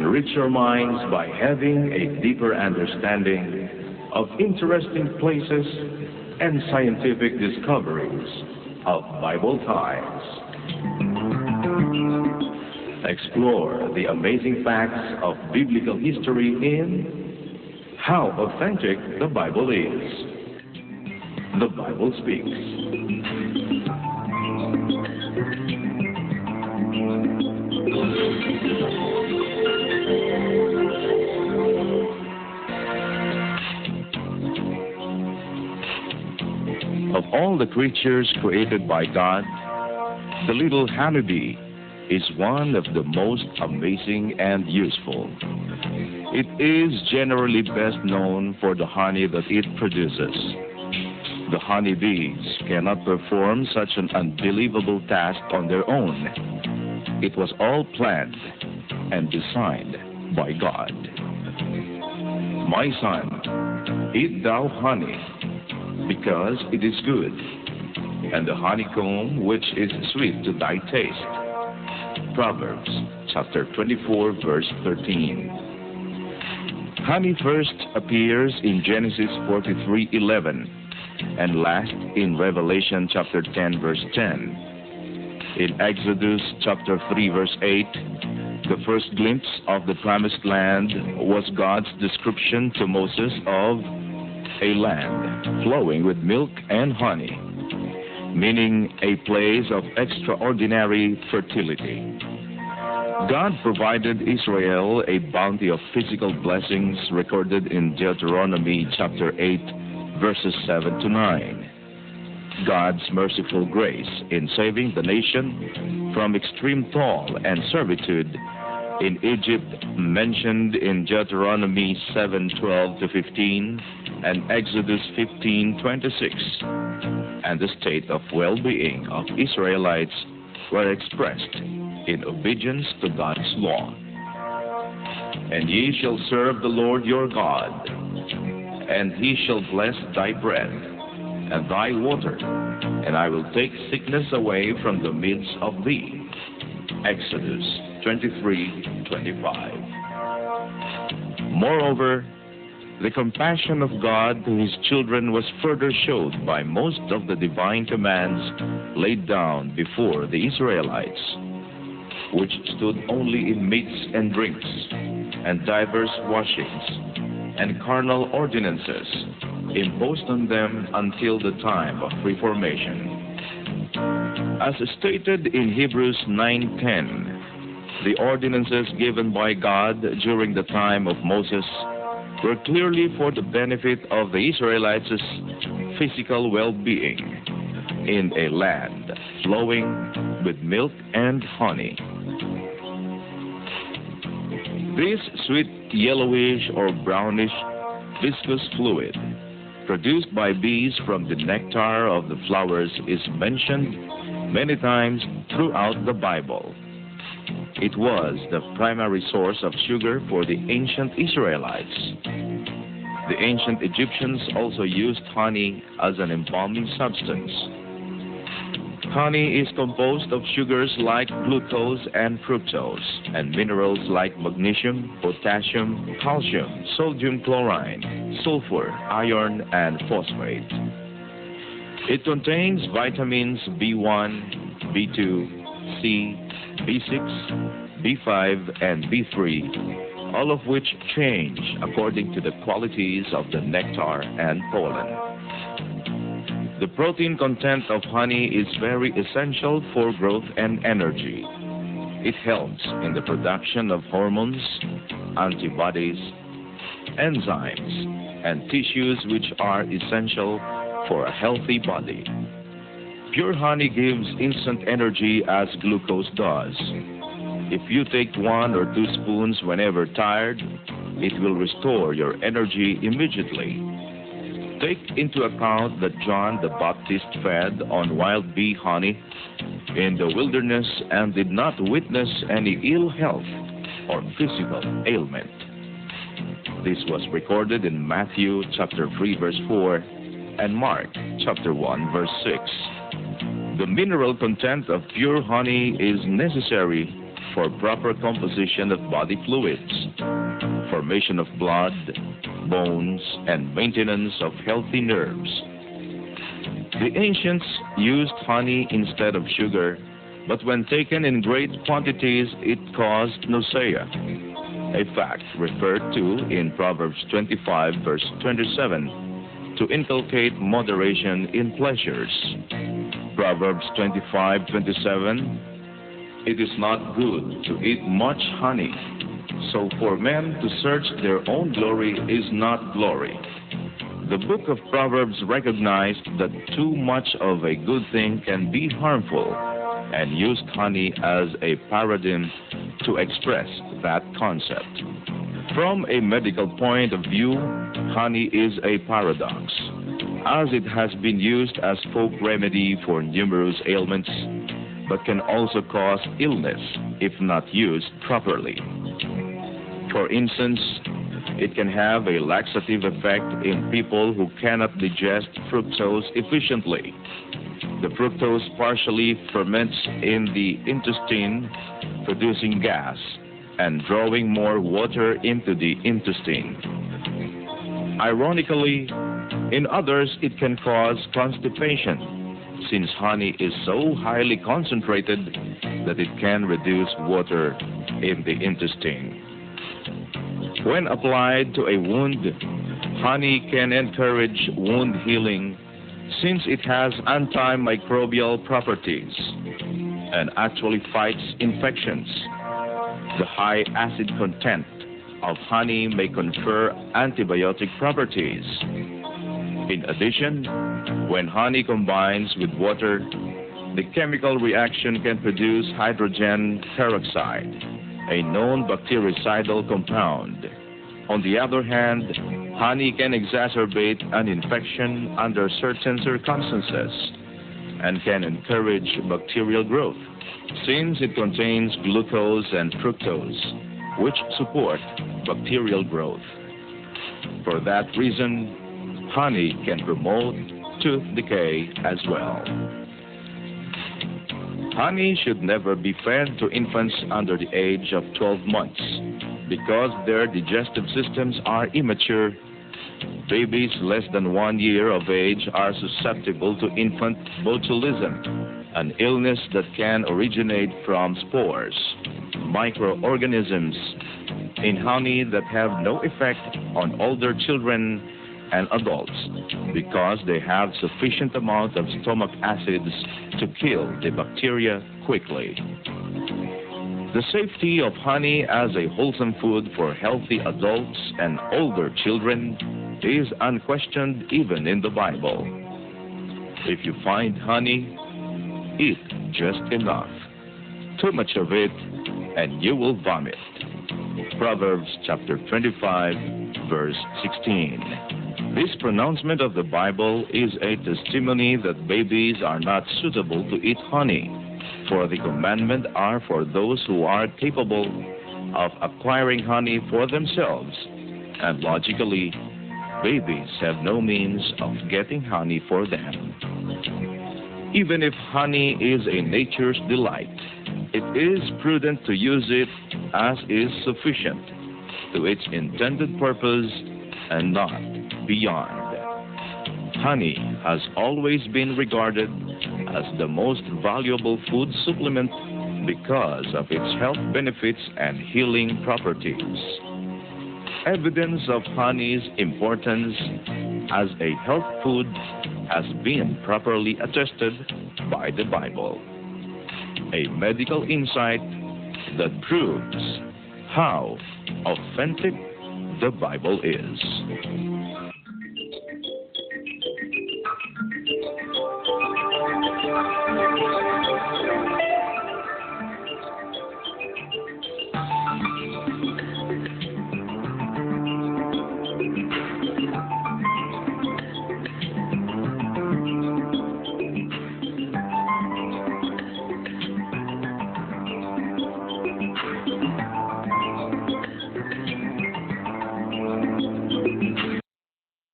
enrich your minds by having a deeper understanding of interesting places and scientific discoveries of Bible times. Explore the amazing facts of biblical history in How Authentic the Bible Is. The Bible Speaks. Of all the creatures created by God, the little honeybee is one of the most amazing and useful. It is generally best known for the honey that it produces. The honeybees cannot perform such an unbelievable task on their own. It was all planned and designed by God. My son, eat thou honey, because it is good, and the honeycomb which is sweet to thy taste. Proverbs chapter 24, verse 13. Honey first appears in Genesis 43:11 and last in Revelation chapter 10, verse 10. In Exodus chapter 3, verse 8, the first glimpse of the promised land was God's description to Moses of a land flowing with milk and honey, meaning a place of extraordinary fertility. God provided Israel a bounty of physical blessings recorded in Deuteronomy chapter 8, verses 7 to 9. God's merciful grace in saving the nation from extreme toil and servitude in Egypt, mentioned in Deuteronomy 7:12 to 15 and Exodus 15:26, and the state of well-being of Israelites were expressed in obedience to God's law. And ye shall serve the Lord your God, and he shall bless thy bread and thy water, and I will take sickness away from the midst of thee. Exodus 23:25. Moreover, the compassion of God to his children was further showed by most of the divine commands laid down before the Israelites, which stood only in meats and drinks, and divers washings, and carnal ordinances imposed on them until the time of Reformation. As stated in Hebrews 9:10, the ordinances given by God during the time of Moses were clearly for the benefit of the Israelites' physical well-being in a land flowing with milk and honey. This sweet yellowish or brownish viscous fluid produced by bees from the nectar of the flowers is mentioned many times throughout the Bible. It was the primary source of sugar for the ancient Israelites. The ancient Egyptians also used honey as an embalming substance. Honey is composed of sugars like glucose and fructose, and minerals like magnesium, potassium, calcium, sodium chloride, sulfur, iron, and phosphate. It contains vitamins B1, B2, C, B6, B5, and B3, all of which change according to the qualities of the nectar and pollen. The protein content of honey is very essential for growth and energy. It helps in the production of hormones, antibodies, enzymes, and tissues which are essential for a healthy body. Pure honey gives instant energy as glucose does. If you take 1 or 2 spoons whenever tired, it will restore your energy immediately. Take into account that John the Baptist fed on wild bee honey in the wilderness and did not witness any ill health or physical ailment. This was recorded in Matthew chapter 3, verse 4, and Mark chapter 1, verse 6. The mineral content of pure honey is necessary for proper composition of body fluids, formation of blood, bones, and maintenance of healthy nerves. The ancients used honey instead of sugar, but when taken in great quantities, it caused nausea, a fact referred to in Proverbs 25, verse 27, to inculcate moderation in pleasures. Proverbs 25:27, it is not good to eat much honey, so for men to search their own glory is not glory. The book of Proverbs recognized that too much of a good thing can be harmful, and used honey as a paradigm to express that concept. From a medical point of view, honey is a paradox, as it has been used as folk remedy for numerous ailments, but can also cause illness if not used properly. For instance, it can have a laxative effect in people who cannot digest fructose efficiently. The fructose partially ferments in the intestine, producing gas and drawing more water into the intestine. Ironically, in others it can cause constipation, since honey is so highly concentrated that it can reduce water in the intestine. When applied to a wound, honey can encourage wound healing, since it has antimicrobial properties and actually fights infections. The high acid content of honey may confer antibiotic properties. In addition, when honey combines with water, the chemical reaction can produce hydrogen peroxide, a known bactericidal compound. On the other hand, honey can exacerbate an infection under certain circumstances and can encourage bacterial growth, since it contains glucose and fructose, which support bacterial growth. For that reason, honey can promote tooth decay as well. Honey should never be fed to infants under the age of 12 months because their digestive systems are immature. Babies less than 1 year of age are susceptible to infant botulism, an illness that can originate from spores, microorganisms in honey that have no effect on older children and adults because they have sufficient amount of stomach acids to kill the bacteria quickly. The safety of honey as a wholesome food for healthy adults and older children is unquestioned even in the Bible. If you find honey, eat just enough. Too much of it, and you will vomit. Proverbs chapter 25, verse 16. This pronouncement of the Bible is a testimony that babies are not suitable to eat honey, for the commandment are for those who are capable of acquiring honey for themselves, and logically, babies have no means of getting honey for them. Even if honey is a nature's delight, it is prudent to use it as is sufficient to its intended purpose and not beyond. Honey has always been regarded as the most valuable food supplement because of its health benefits and healing properties. Evidence of honey's importance as a health food has been properly attested by the Bible. A medical insight that proves how authentic the Bible is.